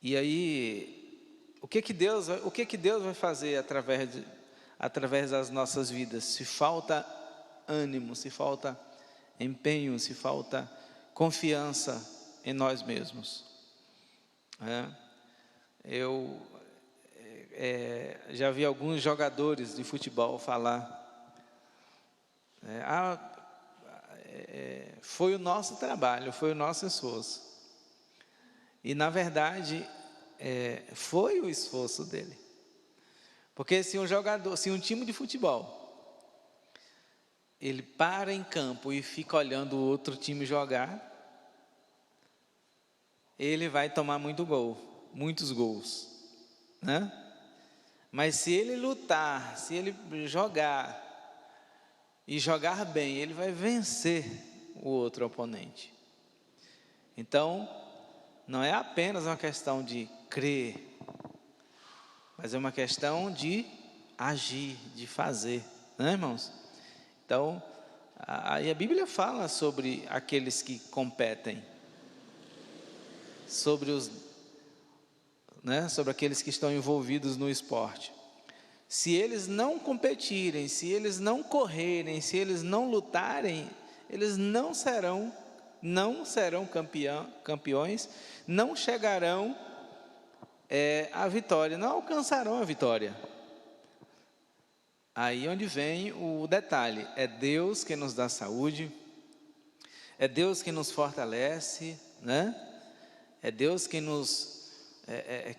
E aí, o que que Deus vai fazer através das nossas vidas? Se falta ânimo, se falta empenho, se falta confiança em nós mesmos, né? Eu já vi alguns jogadores de futebol falar, foi o nosso trabalho, foi o nosso esforço. E na verdade, foi o esforço dele. Porque se um time de futebol, ele para em campo e fica olhando o outro time jogar, ele vai tomar muitos gols, né? Mas se ele lutar, se ele jogar e jogar bem, ele vai vencer o outro oponente. Então, não é apenas uma questão de crer, mas é uma questão de agir, de fazer, né, irmãos? Então, aí a Bíblia fala sobre aqueles que competem, sobre aqueles que estão envolvidos no esporte. Se eles não competirem, se eles não correrem, se eles não lutarem, eles não serão campeões, não chegarão à vitória, não alcançarão a vitória. Aí onde vem o detalhe: é Deus que nos dá saúde, é Deus que nos fortalece, né? É Deus que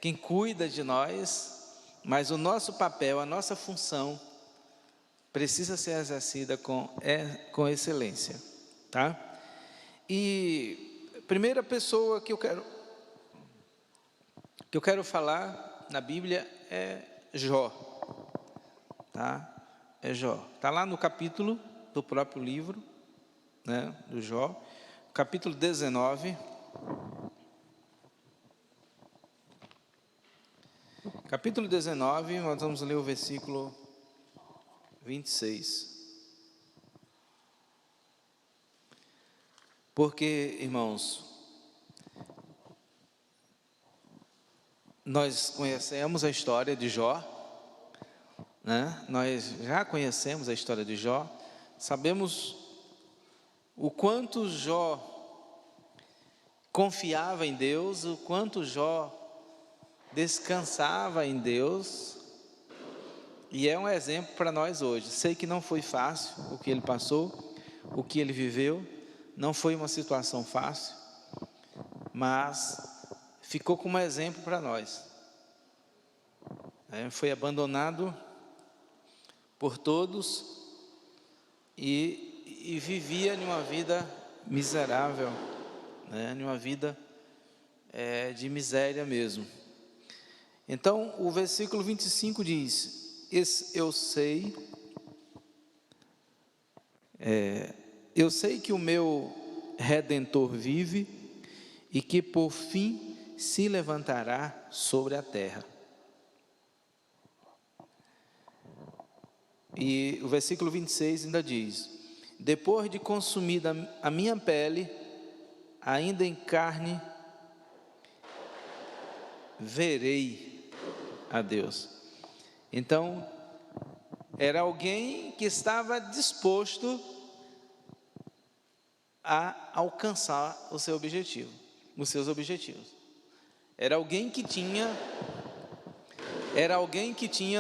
quem cuida de nós, mas o nosso papel, a nossa função precisa ser exercida com excelência, tá? E a primeira pessoa que eu quero falar na Bíblia é Jó, tá? É Jó. Está lá no capítulo do próprio livro, né, do Jó, capítulo 19. Capítulo 19, nós vamos ler o versículo 26. Porque, irmãos, nós conhecemos a história de Jó, né? Nós já conhecemos a história de Jó, sabemos o quanto Jó confiava em Deus, o quanto Jó descansava em Deus, e é um exemplo para nós hoje. Sei que não foi fácil o que ele passou, o que ele viveu, não foi uma situação fácil, mas ficou como exemplo para nós. Foi abandonado por todos e vivia em uma vida miserável, né? Em uma vida de miséria mesmo. Então, o versículo 25 diz: eu sei que o meu Redentor vive e que por fim se levantará sobre a terra. E o versículo 26 ainda diz: depois de consumida a minha pele, ainda em carne, verei a Deus. Então, era alguém que estava disposto a alcançar os seus objetivos. Era alguém que tinha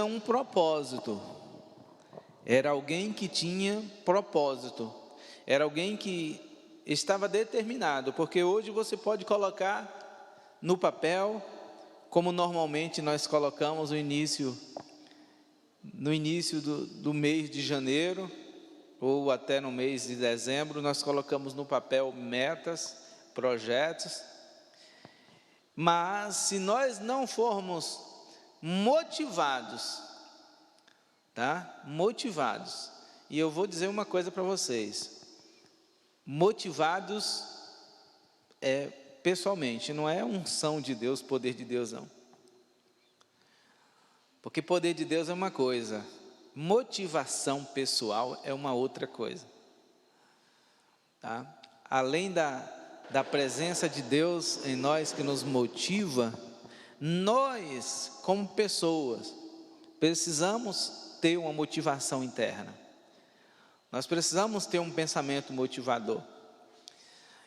um propósito. Era alguém que tinha propósito. Era alguém que estava determinado, porque hoje você pode colocar no papel, como normalmente nós colocamos no início do mês de janeiro, ou até no mês de dezembro, nós colocamos no papel metas, projetos, mas se nós não formos motivados, tá? Motivados, e eu vou dizer uma coisa para vocês: motivados pessoalmente, não é unção de Deus, poder de Deus não. Porque poder de Deus é uma coisa, motivação pessoal é uma outra coisa, tá? Além da presença de Deus em nós que nos motiva, Nós, como pessoas, precisamos ter uma motivação interna. Nós precisamos ter um pensamento motivador.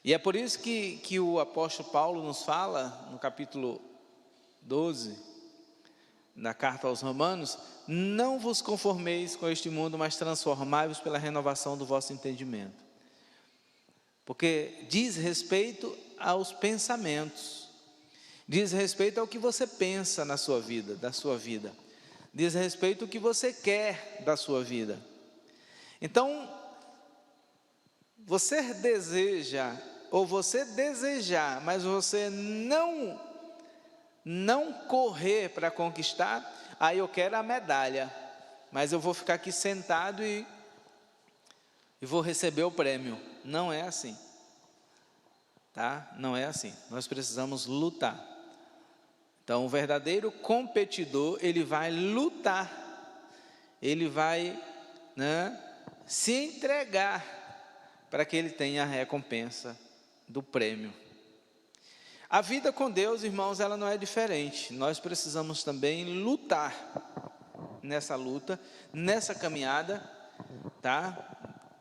E é por isso que o apóstolo Paulo nos fala, no capítulo 12, na carta aos Romanos: não vos conformeis com este mundo, mas transformai-vos pela renovação do vosso entendimento. Porque diz respeito aos pensamentos, diz respeito ao que você pensa na sua vida, da sua vida, diz respeito ao que você quer da sua vida. Então, você deseja, ou você desejar, mas você não correr para conquistar, aí eu quero a medalha, mas eu vou ficar aqui sentado e vou receber o prêmio. Não é assim, tá? Não é assim. Nós precisamos lutar. Então, o verdadeiro competidor, ele vai lutar, ele vai, se entregar para que ele tenha a recompensa do prêmio. A vida com Deus, irmãos, ela não é diferente. Nós precisamos também lutar nessa luta, nessa caminhada, tá?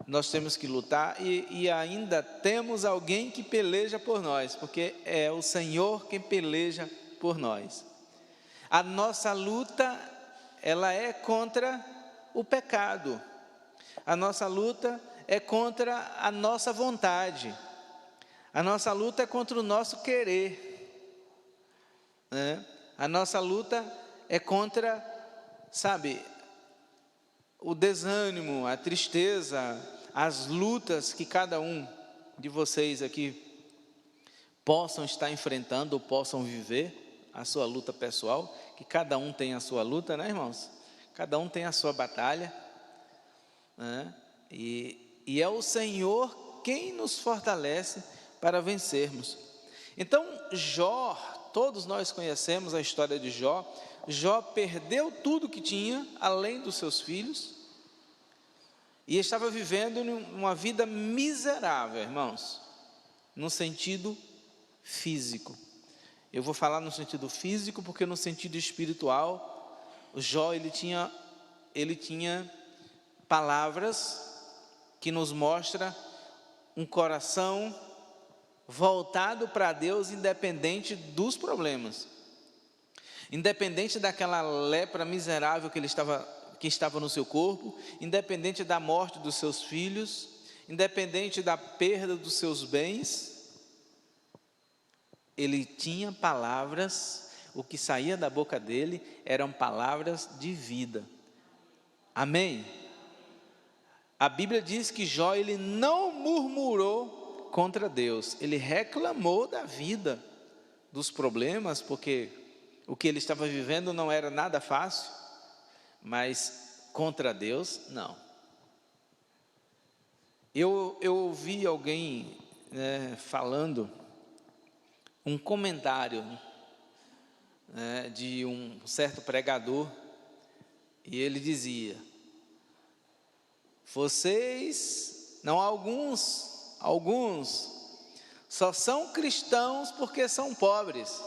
Nós temos que lutar e ainda temos alguém que peleja por nós, porque é o Senhor quem peleja por nós. A nossa luta, ela é contra o pecado. A nossa luta é contra a nossa vontade. A nossa luta é contra o nosso querer, né? A nossa luta é contra, o desânimo, a tristeza, as lutas que cada um de vocês aqui possam estar enfrentando ou possam viver, a sua luta pessoal, que cada um tem a sua luta, né, irmãos? Cada um tem a sua batalha, né? E é o Senhor quem nos fortalece para vencermos. Então, Jó, todos nós conhecemos a história de Jó. Jó perdeu tudo que tinha, além dos seus filhos, e estava vivendo uma vida miserável, irmãos, no sentido físico. Eu vou falar no sentido físico, porque no sentido espiritual, o Jó, ele tinha palavras que nos mostra um coração voltado para Deus, independente dos problemas, independente daquela lepra miserável que estava no seu corpo, independente da morte dos seus filhos, independente da perda dos seus bens, ele tinha palavras, o que saía da boca dele eram palavras de vida. Amém? A Bíblia diz que Jó, ele não murmurou contra Deus, ele reclamou da vida, dos problemas, porque o que ele estava vivendo não era nada fácil, mas contra Deus, não. Eu ouvi alguém falando, um comentário de um certo pregador, e ele dizia: vocês, não, alguns só são cristãos porque são pobres.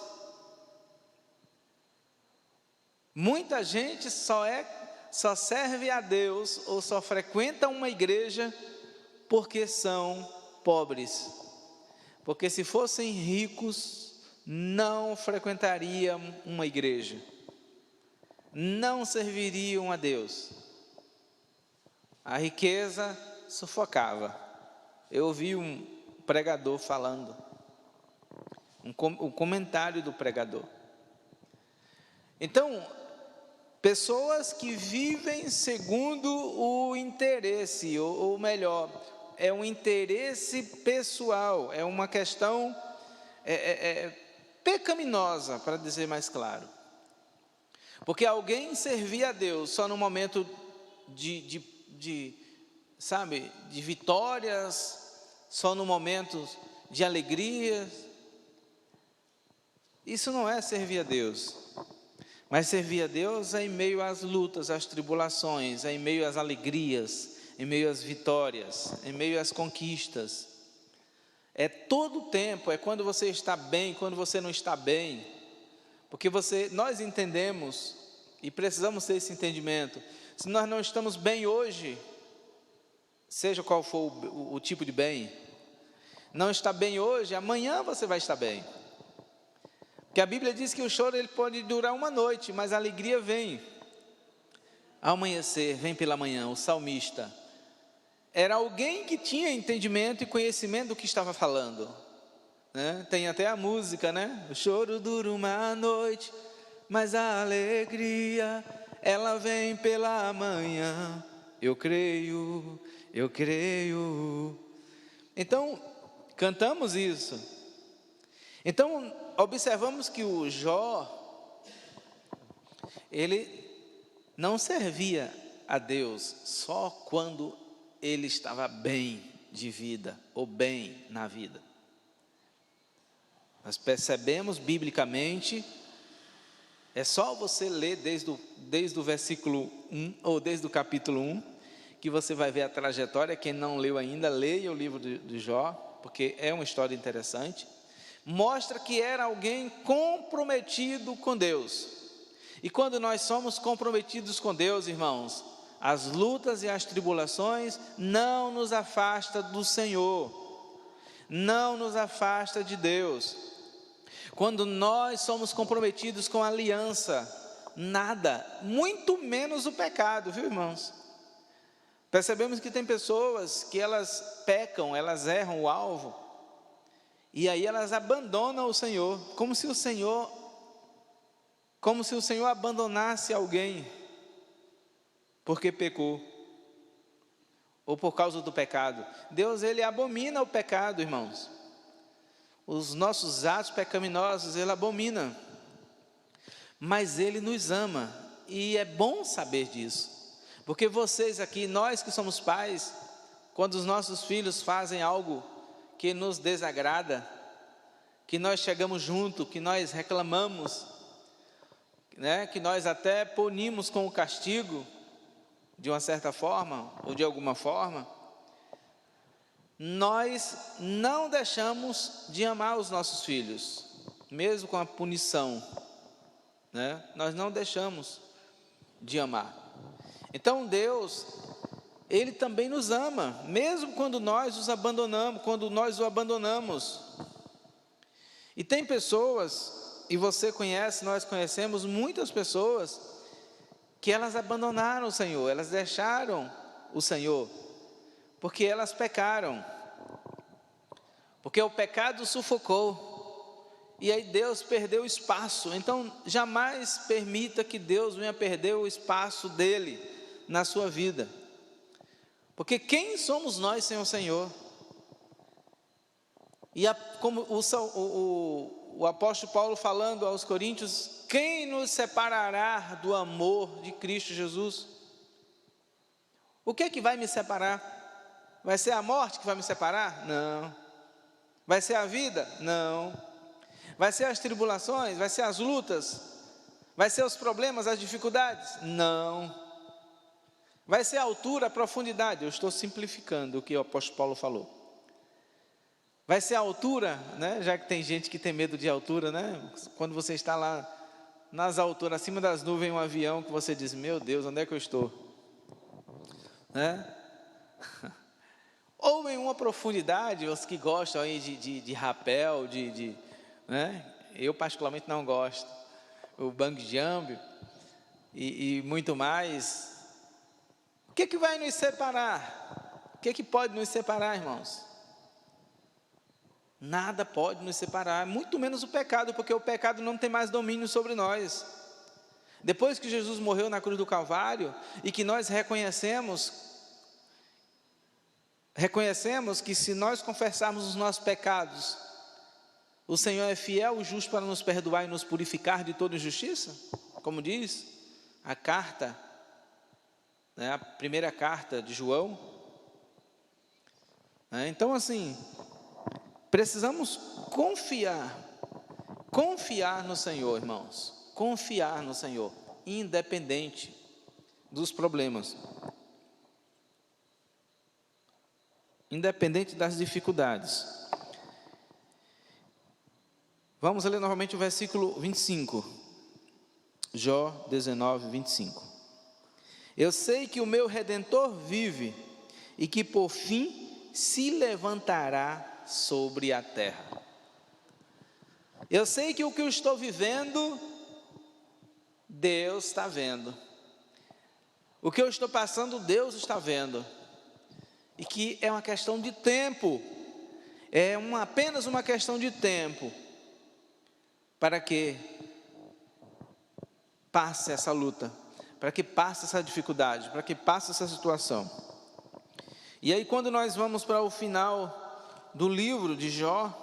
Muita gente só serve a Deus ou só frequenta uma igreja porque são pobres. Porque se fossem ricos, não frequentariam uma igreja, não serviriam a Deus. A riqueza sufocava. Eu ouvi um pregador falando, um comentário do pregador. Então, pessoas que vivem segundo o interesse, ou melhor, é um interesse pessoal, é uma questão pecaminosa, para dizer mais claro. Porque alguém servir a Deus só no momento de vitórias, só no momento de alegria, isso não é servir a Deus. Mas servir a Deus é em meio às lutas, às tribulações, é em meio às alegrias, em meio às vitórias, em meio às conquistas. É todo o tempo, é quando você está bem, quando você não está bem. Porque nós entendemos e precisamos ter esse entendimento. Se nós não estamos bem hoje, seja qual for o tipo de bem, não está bem hoje, amanhã você vai estar bem. Porque a Bíblia diz que o choro ele pode durar uma noite, mas a alegria vem ao amanhecer, vem pela manhã. O salmista era alguém que tinha entendimento e conhecimento do que estava falando, né? Tem até a música, né? O choro dura uma noite, mas a alegria, ela vem pela manhã. Eu creio, eu creio. Então, cantamos isso. Então, observamos que o Jó, ele não servia a Deus só quando ele estava bem de vida, ou bem na vida. Nós percebemos biblicamente, é só você ler desde o versículo 1, ou desde o capítulo 1, que você vai ver a trajetória. Quem não leu ainda, leia o livro de Jó, porque é uma história interessante. Mostra que era alguém comprometido com Deus. E quando nós somos comprometidos com Deus, irmãos, as lutas e as tribulações não nos afastam do Senhor, não nos afasta de Deus. Quando nós somos comprometidos com a aliança, nada, muito menos o pecado, viu, irmãos? Percebemos que tem pessoas que elas pecam, elas erram o alvo, e aí elas abandonam o Senhor, como se o Senhor abandonasse alguém porque pecou, ou por causa do pecado. Deus, ele abomina o pecado, irmãos. Os nossos atos pecaminosos, ele abomina. Mas ele nos ama, e é bom saber disso. Porque vocês aqui, nós que somos pais, quando os nossos filhos fazem algo que nos desagrada, que nós chegamos junto, que nós reclamamos, né, que nós até punimos com o castigo, de uma certa forma, ou de alguma forma, nós não deixamos de amar os nossos filhos, mesmo com a punição, né? Nós não deixamos de amar. Então Deus, ele também nos ama, mesmo quando nós os abandonamos, quando nós o abandonamos. E tem pessoas, e você conhece, nós conhecemos muitas pessoas, que elas abandonaram o Senhor, elas deixaram o Senhor, porque elas pecaram, porque o pecado sufocou, e aí Deus perdeu o espaço. Então jamais permita que Deus venha perder o espaço dele na sua vida, porque quem somos nós sem o Senhor? E como o apóstolo Paulo falando aos Coríntios, quem nos separará do amor de Cristo Jesus? O que é que vai me separar? Vai ser a morte que vai me separar? Não. Vai ser a vida? Não. Vai ser as tribulações? Vai ser as lutas? Vai ser os problemas, as dificuldades? Não. Vai ser a altura, a profundidade? Eu estou simplificando o que o apóstolo Paulo falou. Vai ser a altura, né? Já que tem gente que tem medo de altura, né? Quando você está lá nas alturas, acima das nuvens, um avião, que você diz, meu Deus, onde é que eu estou? Né? Ou em uma profundidade, os que gostam aí de rapel, né? Eu particularmente não gosto, o bungee jump e muito mais. O que é que vai nos separar? O que é que pode nos separar, irmãos? Nada pode nos separar, muito menos o pecado, porque o pecado não tem mais domínio sobre nós. Depois que Jesus morreu na cruz do Calvário, e que nós reconhecemos que se nós confessarmos os nossos pecados, o Senhor é fiel e justo para nos perdoar e nos purificar de toda injustiça, como diz a carta, né, a primeira carta de João. Então assim, precisamos confiar no Senhor, irmãos, confiar no Senhor, independente dos problemas, independente das dificuldades. Vamos ler novamente o versículo 25. Jó 19, 25. Eu sei que o meu Redentor vive e que por fim se levantará sobre a terra. Eu sei que o que eu estou vivendo, Deus está vendo. O que eu estou passando, Deus está vendo. E que é uma questão de tempo. Apenas uma questão de tempo para que passe essa luta, para que passe essa dificuldade, para que passe essa situação. E aí quando nós vamos para o final do livro de Jó,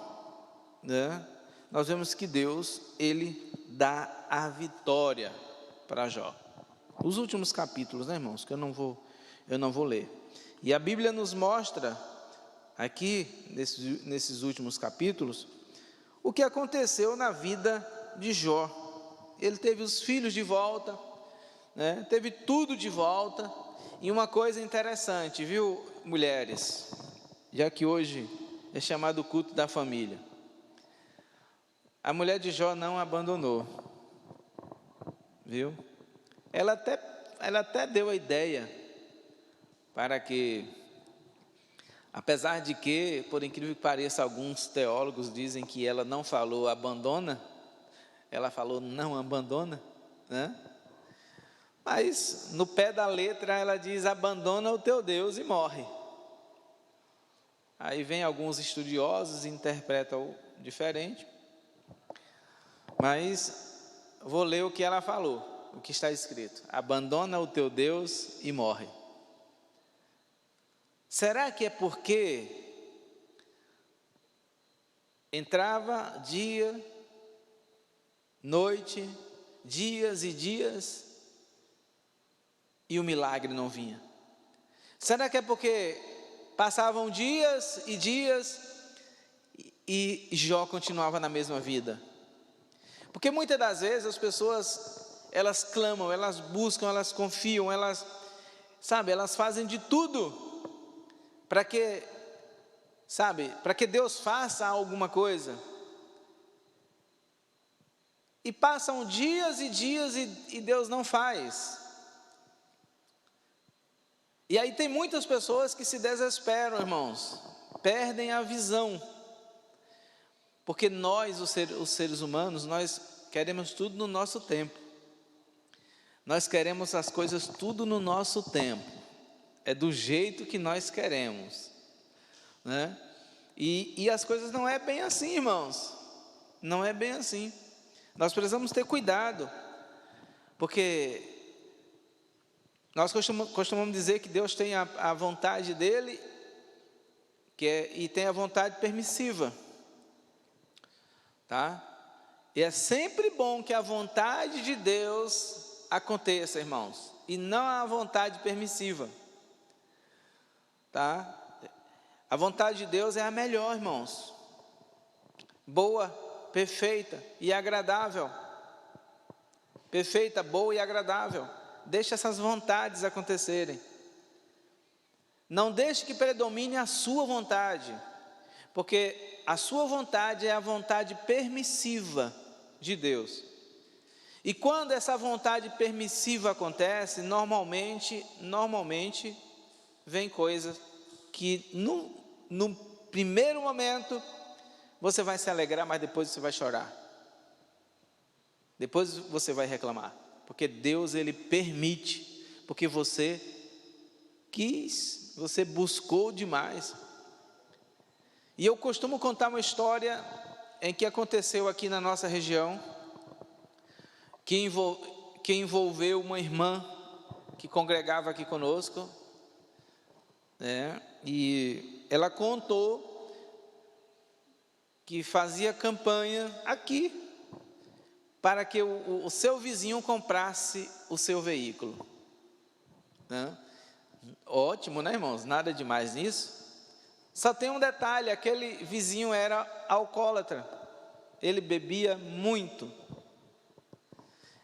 né, nós vemos que Deus, Ele dá a vitória para Jó. Os últimos capítulos, né, irmãos, que eu não vou ler. E a Bíblia nos mostra aqui, nesses últimos capítulos, o que aconteceu na vida de Jó. Ele teve os filhos de volta, né? Teve tudo de volta. E uma coisa interessante, viu, mulheres, já que hoje é chamado o culto da família, a mulher de Jó não abandonou, viu? Ela até deu a ideia para que, apesar de que, por incrível que pareça, alguns teólogos dizem que ela não falou abandona, ela falou não abandona, né? Mas no pé da letra ela diz abandona o teu Deus e morre. Aí vem alguns estudiosos e interpretam diferente, mas vou ler o que ela falou, o que está escrito: abandona o teu Deus e morre. Será que é porque entrava dia, noite, dias e dias, e o milagre não vinha? Será que é porque passavam dias e dias e Jó continuava na mesma vida? Porque muitas das vezes as pessoas, elas clamam, elas buscam, elas confiam, elas fazem de tudo para que Deus faça alguma coisa. E passam dias e dias e Deus não faz. E aí tem muitas pessoas que se desesperam, irmãos, perdem a visão. Porque nós, os seres humanos, nós queremos tudo no nosso tempo. Nós queremos as coisas tudo no nosso tempo. É do jeito que nós queremos, né? E as coisas não é bem assim, irmãos. Não é bem assim. Nós precisamos ter cuidado, porque nós costumamos dizer que Deus tem a vontade dele, e tem a vontade permissiva, tá? E é sempre bom que a vontade de Deus aconteça, irmãos, e não a vontade permissiva, tá? A vontade de Deus é a melhor, irmãos, boa, perfeita e agradável. Perfeita, boa e agradável. Deixe essas vontades acontecerem. Não deixe que predomine a sua vontade, porque a sua vontade é a vontade permissiva de Deus. E quando essa vontade permissiva acontece, normalmente vem coisas que no primeiro momento você vai se alegrar, mas depois você vai chorar. Depois você vai reclamar, porque Deus, Ele permite, porque você quis, você buscou demais. E eu costumo contar uma história em que aconteceu aqui na nossa região, que envolveu uma irmã que congregava aqui conosco, né? E ela contou que fazia campanha aqui para que o seu vizinho comprasse o seu veículo, né? Ótimo, né, irmãos? Nada demais nisso. Só tem um detalhe: aquele vizinho era alcoólatra, ele bebia muito.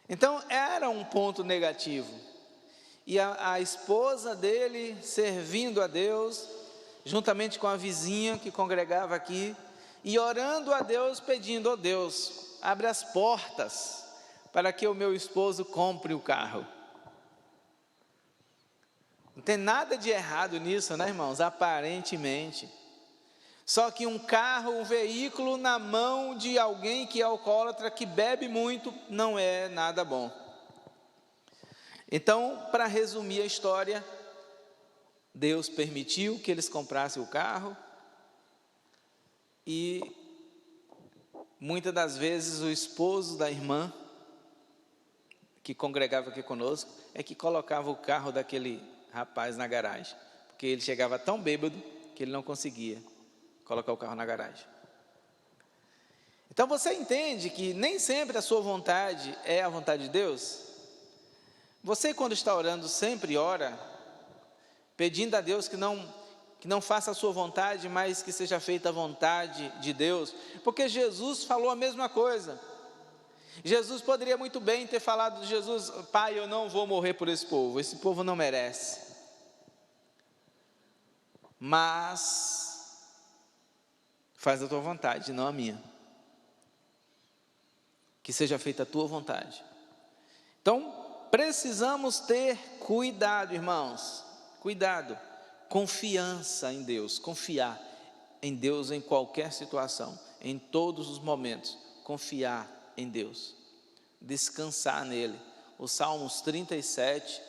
Então era um ponto negativo. E a esposa dele servindo a Deus, juntamente com a vizinha que congregava aqui, e orando a Deus, pedindo: ó Deus, abre as portas para que o meu esposo compre o carro. Não tem nada de errado nisso, né, irmãos? Aparentemente. Só que um carro, um veículo na mão de alguém que é alcoólatra, que bebe muito, não é nada bom. Então, para resumir a história, Deus permitiu que eles comprassem o carro e muitas das vezes o esposo da irmã, que congregava aqui conosco, é que colocava o carro daquele rapaz na garagem, porque ele chegava tão bêbado que ele não conseguia colocar o carro na garagem. Então você entende que nem sempre a sua vontade é a vontade de Deus? Você, quando está orando, sempre ora pedindo a Deus que não faça a sua vontade, mas que seja feita a vontade de Deus, porque Jesus falou a mesma coisa. Jesus poderia muito bem ter falado: Jesus, Pai, eu não vou morrer por esse povo não merece. Mas faz a tua vontade, não a minha. Que seja feita a tua vontade. Então, precisamos ter cuidado, irmãos. Cuidado, confiança em Deus, confiar em Deus em qualquer situação, em todos os momentos, confiar em Deus, descansar nele. O Salmos 37,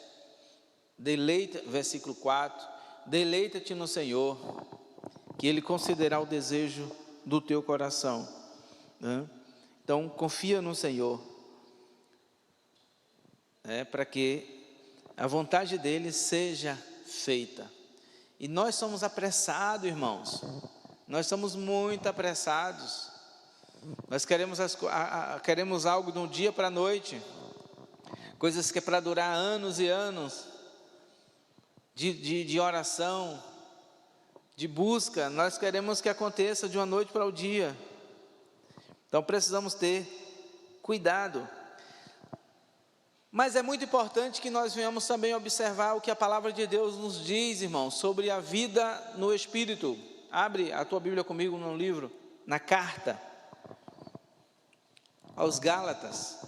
versículo 4, deleita-te no Senhor, que Ele concederá o desejo do teu coração, né? Então, confia no Senhor, para que a vontade dEle seja feita. E nós somos apressados, irmãos, nós somos muito apressados. Nós queremos algo de um dia para a noite, coisas que é para durar anos e anos, de oração, de busca. Nós queremos que aconteça de uma noite para o dia. Então precisamos ter cuidado. Mas é muito importante que nós venhamos também observar o que a palavra de Deus nos diz, irmãos, sobre a vida no Espírito. Abre a tua Bíblia comigo no livro, na carta aos Gálatas.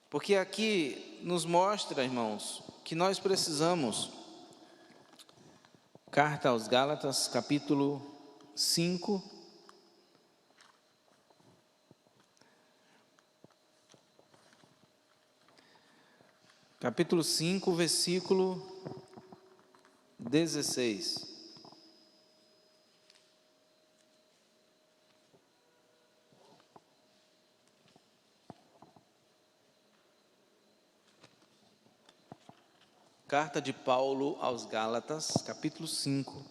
Porque aqui nos mostra, irmãos, que nós precisamos. Carta aos Gálatas, capítulo 5. Capítulo 5, versículo 16. Carta de Paulo aos Gálatas, capítulo 5,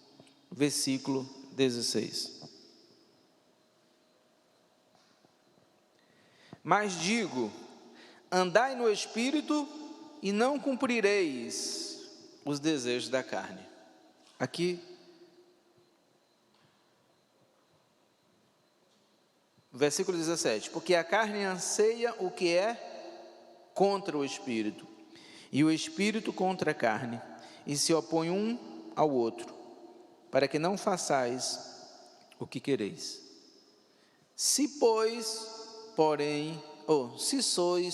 versículo 16. Mas digo, andai no Espírito e não cumprireis os desejos da carne. Aqui, versículo 17. Porque a carne anseia o que é contra o Espírito, e o Espírito contra a carne, e se opõe um ao outro, para que não façais o que quereis. Se sois,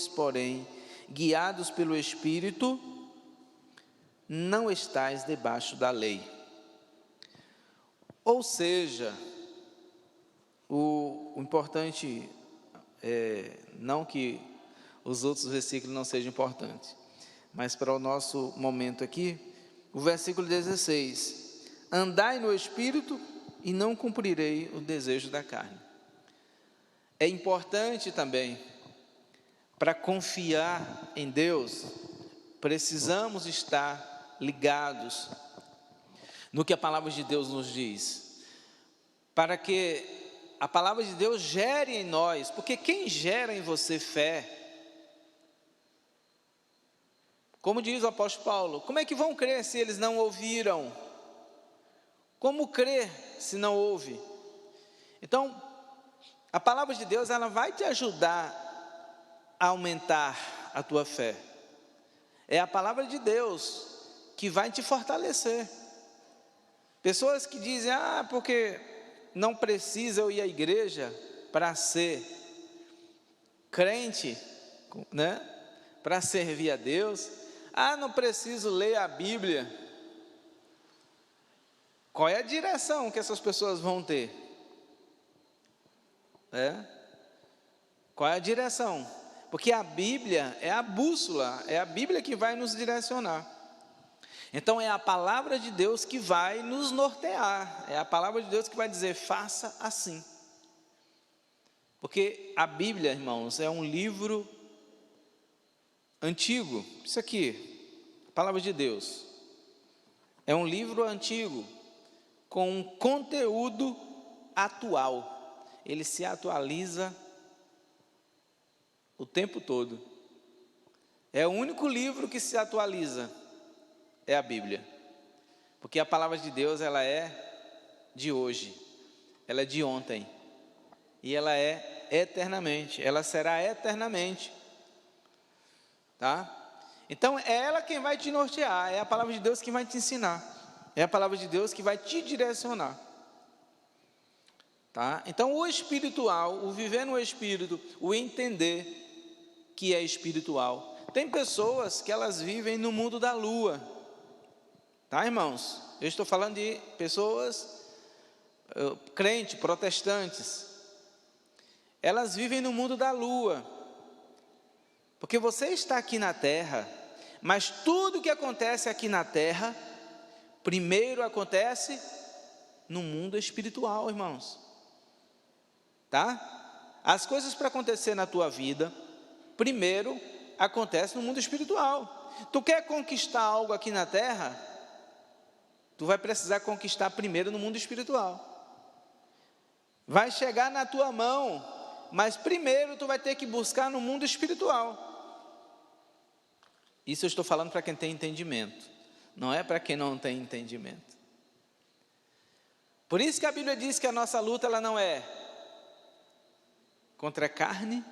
porém, guiados pelo Espírito, não estais debaixo da lei. Ou seja, o importante não que os outros versículos não sejam importantes, mas para o nosso momento aqui, o versículo 16: andai no Espírito e não cumprirei o desejo da carne. É importante também, para confiar em Deus, precisamos estar ligados no que a palavra de Deus nos diz, para que a palavra de Deus gere em nós, porque quem gera em você fé, como diz o apóstolo Paulo, como é que vão crer se eles não ouviram? Como crer se não ouve? Então, a palavra de Deus, ela vai te ajudar a aumentar a tua fé. É a palavra de Deus que vai te fortalecer. Pessoas que dizem, porque não precisa eu ir à igreja para ser crente, né, para servir a Deus. Ah, não preciso ler a Bíblia. Qual é a direção que essas pessoas vão ter? Qual é a direção? Porque a Bíblia é a bússola, é a Bíblia que vai nos direcionar. Então é a palavra de Deus que vai nos nortear, é a palavra de Deus que vai dizer, faça assim. Porque a Bíblia, irmãos, é um livro antigo. Isso aqui, a palavra de Deus, é um livro antigo, com um conteúdo atual. Ele se atualiza o tempo todo. É o único livro que se atualiza, é a Bíblia. Porque a palavra de Deus, ela é de hoje, ela é de ontem, e ela é eternamente, ela será eternamente, tá? Então é ela quem vai te nortear, é a palavra de Deus que vai te ensinar, é a palavra de Deus que vai te direcionar, tá? Então o espiritual, o viver no espírito, o entender que é espiritual. Tem pessoas que elas vivem no mundo da lua, tá, irmãos? Eu estou falando de pessoas crentes, protestantes. Elas vivem no mundo da lua, porque você está aqui na terra, mas tudo que acontece aqui na terra, primeiro acontece no mundo espiritual, irmãos, tá? As coisas para acontecer na tua vida, primeiro acontece no mundo espiritual. Tu quer conquistar algo aqui na terra, tu vai precisar conquistar primeiro no mundo espiritual. Vai chegar na tua mão, mas primeiro tu vai ter que buscar no mundo espiritual. Isso eu estou falando para quem tem entendimento, não é para quem não tem entendimento. Por isso que a Bíblia diz que a nossa luta, ela não é contra carne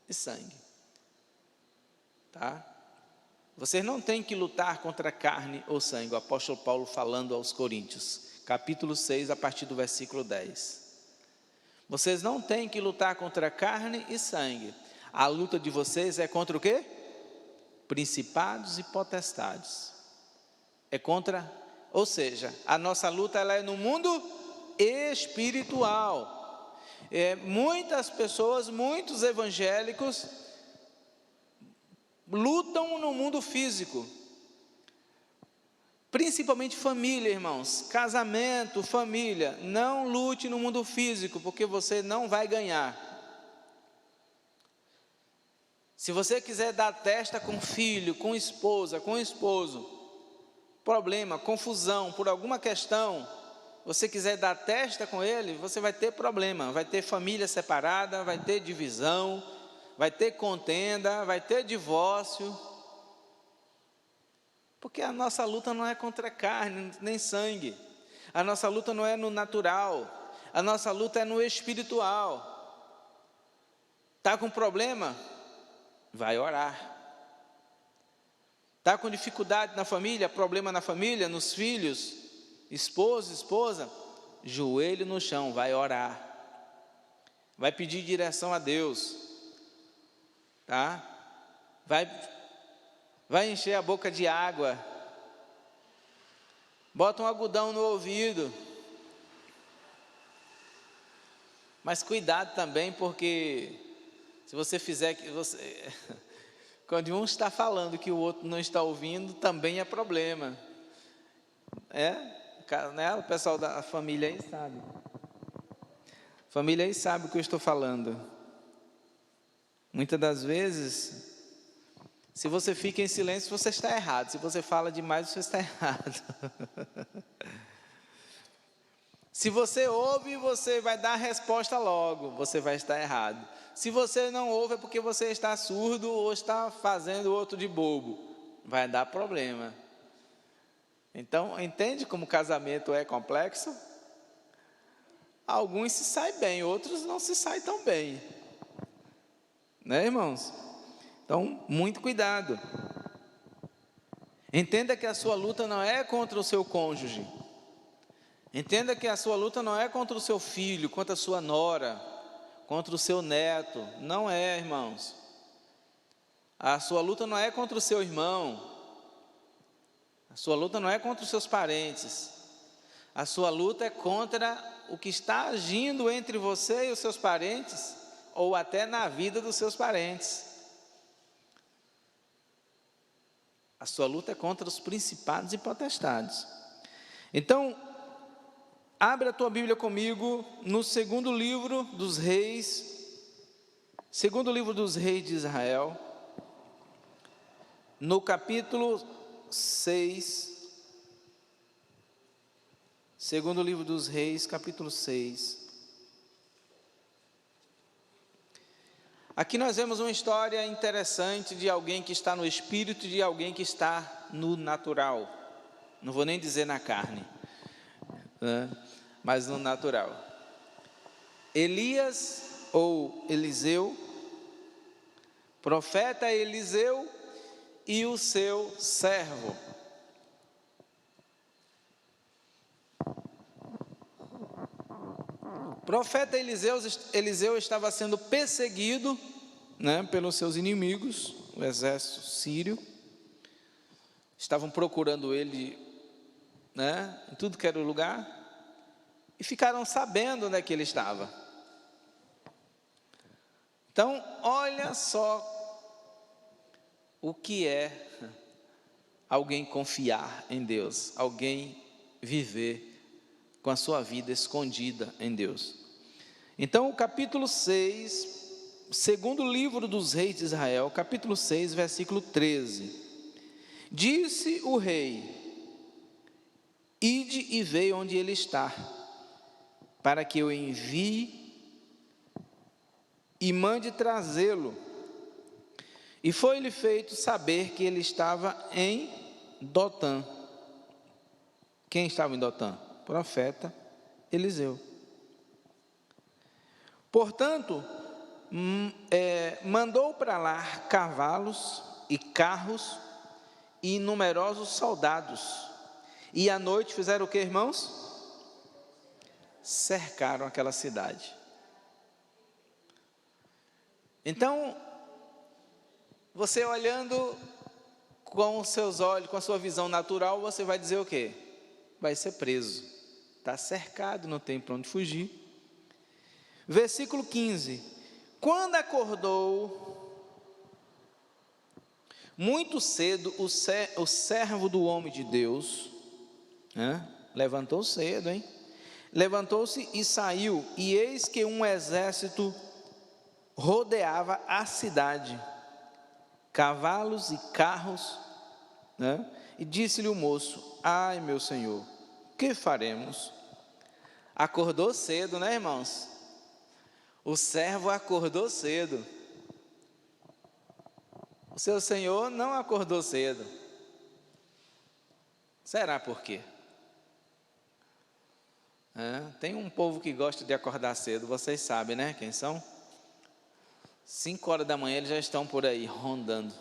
e sangue, tá? Vocês não têm que lutar contra carne ou sangue. O apóstolo Paulo falando aos Coríntios, capítulo 6, a partir do versículo 10. Vocês não têm que lutar contra carne e sangue. A luta de vocês é contra o quê? Principados e potestades. É contra, ou seja, a nossa luta, ela é no mundo espiritual. Muitas pessoas, muitos evangélicos lutam no mundo físico, principalmente família, irmãos, casamento, família. Não lute no mundo físico, porque você não vai ganhar. Se você quiser dar testa com filho, com esposa, com esposo, problema, confusão, por alguma questão, você quiser dar testa com ele, você vai ter problema, vai ter família separada, vai ter divisão, vai ter contenda, vai ter divórcio, porque a nossa luta não é contra carne nem sangue, a nossa luta não é no natural, a nossa luta é no espiritual. Está com problema? Vai orar. Está com dificuldade na família, problema na família, nos filhos, esposo, esposa, joelho no chão, vai orar, vai pedir direção a Deus, tá? Vai encher a boca de água, bota um algodão no ouvido, mas cuidado também, porque se você fizer que você, quando um está falando que o outro não está ouvindo, também é problema, né? O pessoal da família aí sabe, família aí sabe o que eu estou falando. Muitas das vezes, se você fica em silêncio, você está errado. Se você fala demais, você está errado. Se você ouve, você vai dar a resposta logo, você vai estar errado. Se você não ouve, é porque você está surdo ou está fazendo outro de bobo. Vai dar problema. Então, entende como o casamento é complexo? Alguns se saem bem, outros não se saem tão bem. Né, irmãos? Então, muito cuidado. Entenda que a sua luta não é contra o seu cônjuge. Entenda que a sua luta não é contra o seu filho, contra a sua nora, contra o seu neto. Não é, irmãos. A sua luta não é contra o seu irmão. A sua luta não é contra os seus parentes. A sua luta é contra o que está agindo entre você e os seus parentes, ou até na vida dos seus parentes. A sua luta é contra os principados e potestades. Então, abre a tua Bíblia comigo no segundo livro dos reis de Israel, no capítulo 6, segundo livro dos reis, capítulo 6. Aqui nós vemos uma história interessante de alguém que está no espírito e de alguém que está no natural. Não vou nem dizer na carne, né? Mas no natural. Elias ou Eliseu, profeta Eliseu e o seu servo. Profeta Eliseu estava sendo perseguido, né, pelos seus inimigos, o exército sírio. Estavam procurando ele, né, em tudo que era lugar, e ficaram sabendo onde é que ele estava. Então, olha só o que é alguém confiar em Deus, alguém viver com a sua vida escondida em Deus. Então, o capítulo 6, segundo livro dos reis de Israel, capítulo 6, versículo 13. Disse o rei: ide e vei onde ele está, para que eu envie e mande trazê-lo. E foi-lhe feito saber que ele estava em Dotã. Quem estava em Dotã? Profeta Eliseu. Portanto, mandou para lá cavalos e carros e numerosos soldados. E à noite fizeram o que, irmãos? Cercaram aquela cidade. Então, você olhando com os seus olhos, com a sua visão natural, você vai dizer o quê? Vai ser preso. Está cercado, não tem para onde fugir. Versículo 15. Quando acordou muito cedo o servo do homem de Deus, né? Levantou cedo, hein? Levantou-se e saiu, e eis que um exército rodeava a cidade, cavalos e carros, né? E disse-lhe o moço: ai, meu senhor, que faremos? Acordou cedo, né, irmãos? O servo acordou cedo. O seu senhor não acordou cedo. Será por quê? Tem um povo que gosta de acordar cedo, vocês sabem, né, quem são? 5 horas da manhã eles já estão por aí, rondando.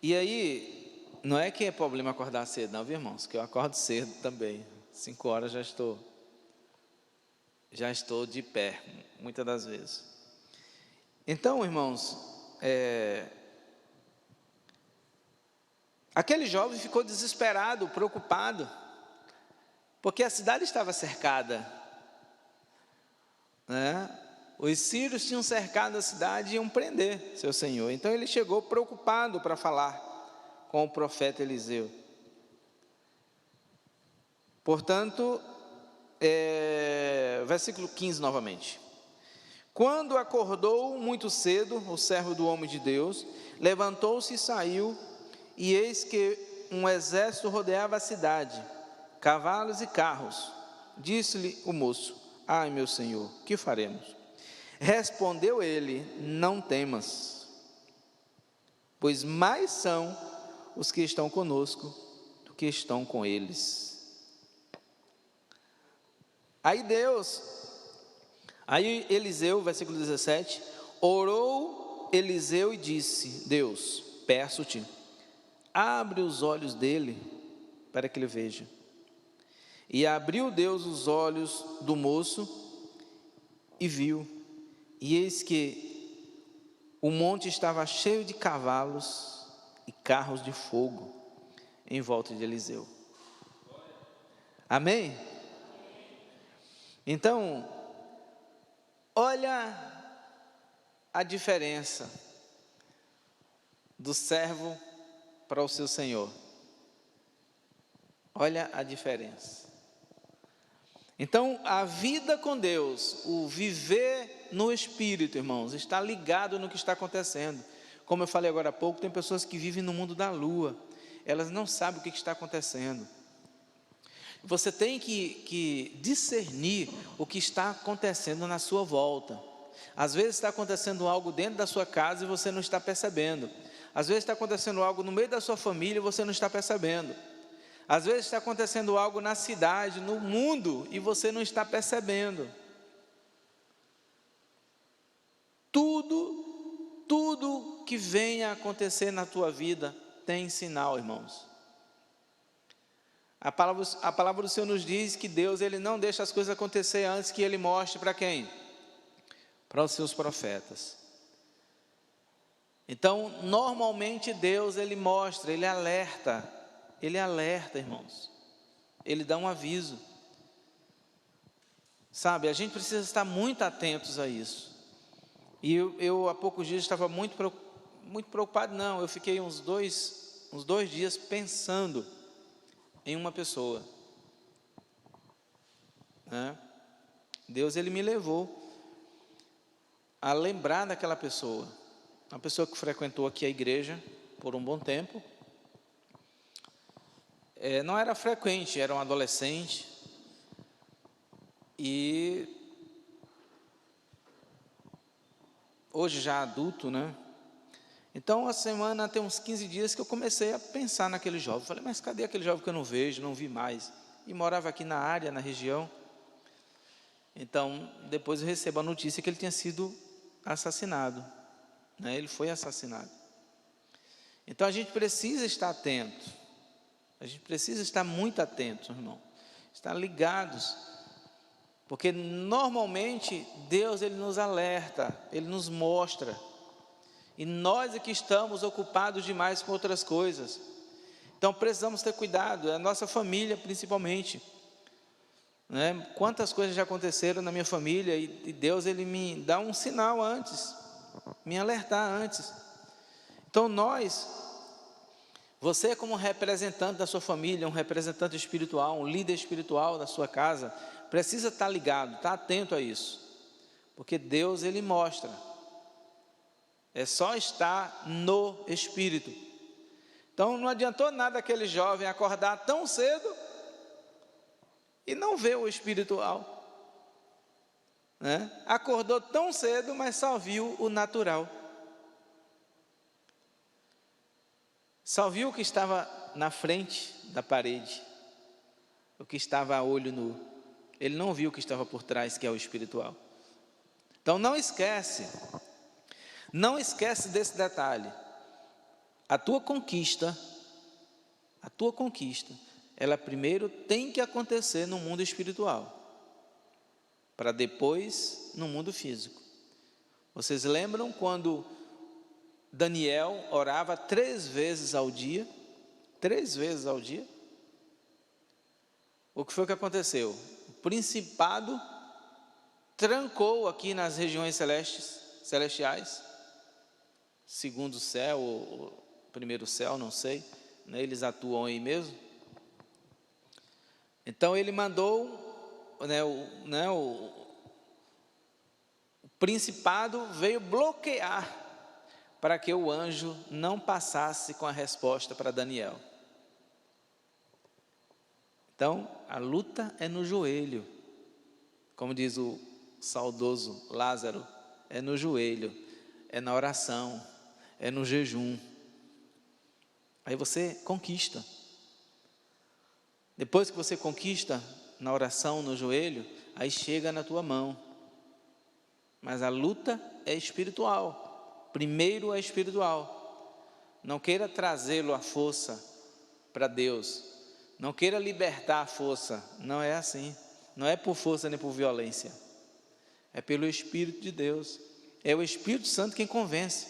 E aí, não é que é problema acordar cedo, não, viu, irmãos? Que eu acordo cedo também. 5 horas já estou de pé, muitas das vezes. Então, irmãos, aquele jovem ficou desesperado, preocupado, porque a cidade estava cercada, né? Os sírios tinham cercado a cidade e iam prender seu senhor. Então ele chegou preocupado para falar com o profeta Eliseu. Portanto, versículo 15 novamente. Quando acordou muito cedo o servo do homem de Deus, levantou-se e saiu, e eis que um exército rodeava a cidade, cavalos e carros. Disse-lhe o moço: ai, meu senhor, que faremos? Respondeu ele: não temas, pois mais são os que estão conosco do que estão com eles. Aí Eliseu, versículo 17, orou Eliseu e disse: Deus, peço-te, abre os olhos dele, para que ele veja. E abriu Deus os olhos do moço, e viu. E eis que o monte estava cheio de cavalos e carros de fogo em volta de Eliseu. Amém? Então, olha a diferença do servo para o seu senhor. Olha a diferença. Então, a vida com Deus, o viver no Espírito, irmãos, está ligado no que está acontecendo. Como eu falei agora há pouco, tem pessoas que vivem no mundo da lua, elas não sabem o que está acontecendo. Você tem que discernir o que está acontecendo na sua volta. Às vezes está acontecendo algo dentro da sua casa e você não está percebendo. Às vezes está acontecendo algo no meio da sua família e você não está percebendo. Às vezes está acontecendo algo na cidade, no mundo, e você não está percebendo. Tudo que venha a acontecer na tua vida tem sinal, irmãos. A palavra do Senhor nos diz que Deus, Ele não deixa as coisas acontecer antes que Ele mostre para quem? Para os seus profetas. Então, normalmente Deus, Ele mostra, Ele alerta, irmãos. Ele dá um aviso. Sabe, a gente precisa estar muito atentos a isso. E eu há poucos dias estava muito preocupado, não, eu fiquei uns dois dias pensando em uma pessoa, né? Deus, Ele me levou a lembrar daquela pessoa, uma pessoa que frequentou aqui a igreja por um bom tempo, não era frequente, era um adolescente, e hoje já adulto, né? Então, a semana tem uns 15 dias que eu comecei a pensar naquele jovem. Falei, mas cadê aquele jovem que eu não vejo, não vi mais? E morava aqui na área, na região. Então, depois eu recebo a notícia que ele tinha sido assassinado, né? Ele foi assassinado. Então, a gente precisa estar atento. A gente precisa estar muito atento, irmão. Estar ligados. Porque, normalmente, Deus, Ele nos alerta, Ele nos mostra. E nós aqui estamos ocupados demais com outras coisas. Então precisamos ter cuidado, a nossa família principalmente, né? Quantas coisas já aconteceram na minha família e Deus, Ele me dá um sinal antes, me alertar antes. Então você como representante da sua família, um representante espiritual, um líder espiritual da sua casa, precisa estar ligado, estar atento a isso. Porque Deus, Ele mostra. É só estar no Espírito. Então não adiantou nada aquele jovem acordar tão cedo e não ver o espiritual, né? Acordou tão cedo, mas só viu o natural. Só viu o que estava na frente da parede, o que estava a olho nu. Ele não viu o que estava por trás, que é o espiritual. Então não esquece desse detalhe. A tua conquista, ela primeiro tem que acontecer no mundo espiritual, para depois no mundo físico. Vocês lembram quando Daniel orava 3 vezes ao dia? 3 vezes ao dia? O que foi que aconteceu? O principado trancou aqui nas regiões celestiais, segundo céu, ou primeiro céu, não sei, né? Eles atuam aí mesmo. Então ele mandou, o principado veio bloquear para que o anjo não passasse com a resposta para Daniel. Então a luta é no joelho, como diz o saudoso Lázaro, é no joelho, é na oração, é no jejum. Aí você conquista. Depois que você conquista na oração, no joelho, aí chega na tua mão. Mas a luta é espiritual. Primeiro é espiritual. Não queira trazê-lo à força para Deus. Não queira libertar a força. Não é assim. Não é por força nem por violência. É pelo Espírito de Deus. É o Espírito Santo quem convence.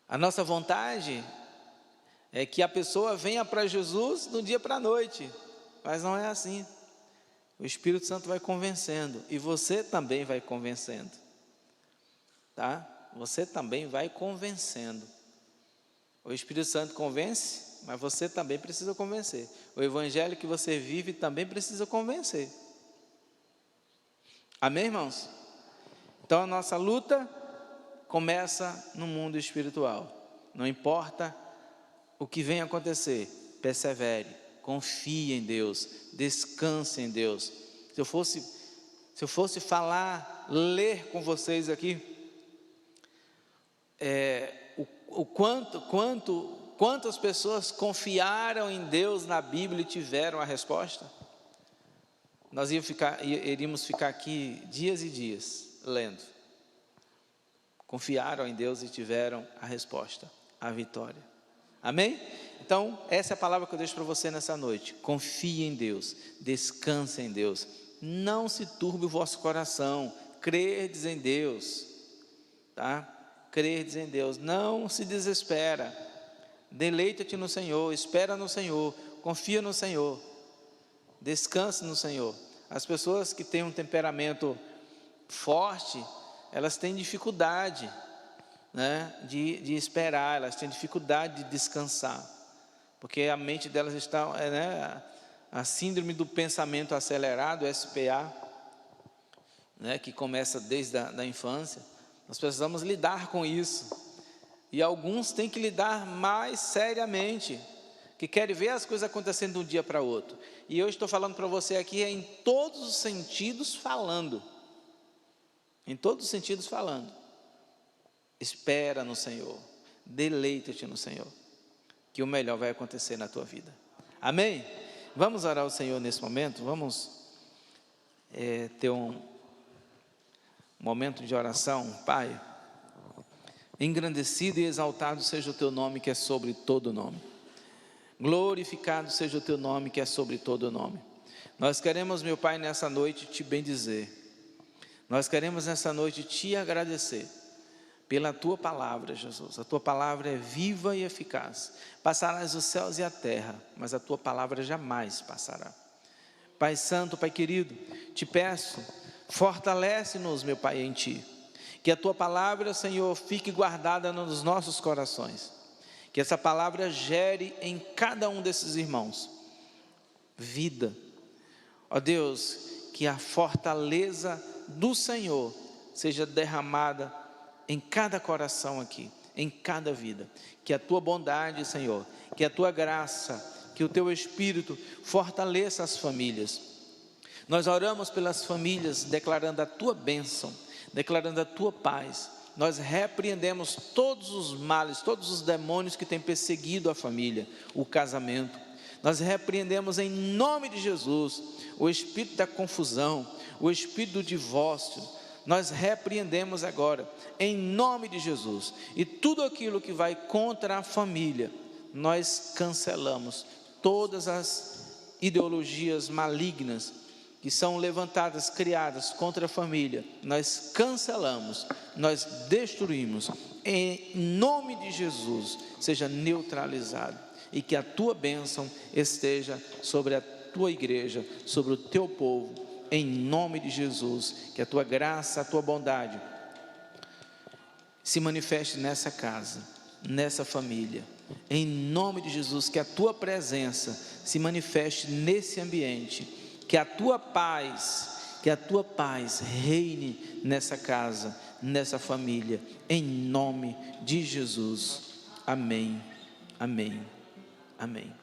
A nossa vontade é que a pessoa venha para Jesus do dia para a noite, mas não é assim. O Espírito Santo vai convencendo, e você também vai convencendo, tá? Você também vai convencendo. O Espírito Santo convence, mas você também precisa convencer. O evangelho que você vive também precisa convencer. Amém, irmãos? Então a nossa luta começa no mundo espiritual. Não importa o que venha acontecer, persevere, confie em Deus, descanse em Deus. Se eu fosse falar, ler com vocês aqui, quantas pessoas confiaram em Deus na Bíblia e tiveram a resposta, nós iríamos ficar aqui dias e dias lendo. Confiaram em Deus e tiveram a resposta, a vitória. Amém? Então, essa é a palavra que eu deixo para você nessa noite. Confie em Deus, descanse em Deus. Não se turbe o vosso coração. Crerdes em Deus, tá? Crerdes em Deus. Não se desespera. Deleita-te no Senhor, espera no Senhor, confia no Senhor. Descanse no Senhor. As pessoas que têm um temperamento forte, elas têm dificuldade, né, de esperar, elas têm dificuldade de descansar, porque a mente delas está, né, a síndrome do pensamento acelerado, SPA, né, que começa desde a infância. Nós precisamos lidar com isso, e alguns têm que lidar mais seriamente, que querem ver as coisas acontecendo de um dia para outro. E eu estou falando para você aqui em todos os sentidos falando. Em todos os sentidos falando. Espera no Senhor. Deleita-te no Senhor. Que o melhor vai acontecer na tua vida. Amém? Vamos orar ao Senhor nesse momento. Vamos ter um momento de oração. Pai, engrandecido e exaltado seja o teu nome, que é sobre todo nome. Glorificado seja o teu nome, que é sobre todo nome. Nós queremos, meu Pai, nessa noite te bendizer. Nós queremos nessa noite te agradecer pela tua palavra, Jesus. A tua palavra é viva e eficaz. Passarás os céus e a terra, mas a tua palavra jamais passará. Pai santo, Pai querido, te peço, fortalece-nos, meu Pai, em ti. Que a tua palavra, Senhor, fique guardada nos nossos corações. Que essa palavra gere em cada um desses irmãos vida. Ó Deus, que a fortaleza do Senhor seja derramada em cada coração aqui, em cada vida. Que a tua bondade, Senhor, que a tua graça, que o teu Espírito fortaleça as famílias. Nós oramos pelas famílias, declarando a tua bênção, declarando a tua paz. Nós repreendemos todos os males, todos os demônios que têm perseguido a família, o casamento. Nós repreendemos em nome de Jesus o espírito da confusão, o espírito do divórcio. Nós repreendemos agora em nome de Jesus, e tudo aquilo que vai contra a família, nós cancelamos. Todas as ideologias malignas que são levantadas, criadas contra a família, nós cancelamos, nós destruímos, em nome de Jesus, seja neutralizado, e que a tua bênção esteja sobre a tua igreja, sobre o teu povo, em nome de Jesus. Que a tua graça, a tua bondade se manifeste nessa casa, nessa família, em nome de Jesus. Que a tua presença se manifeste nesse ambiente, que a tua paz reine nessa casa, nessa família, em nome de Jesus. Amém, amém, amém.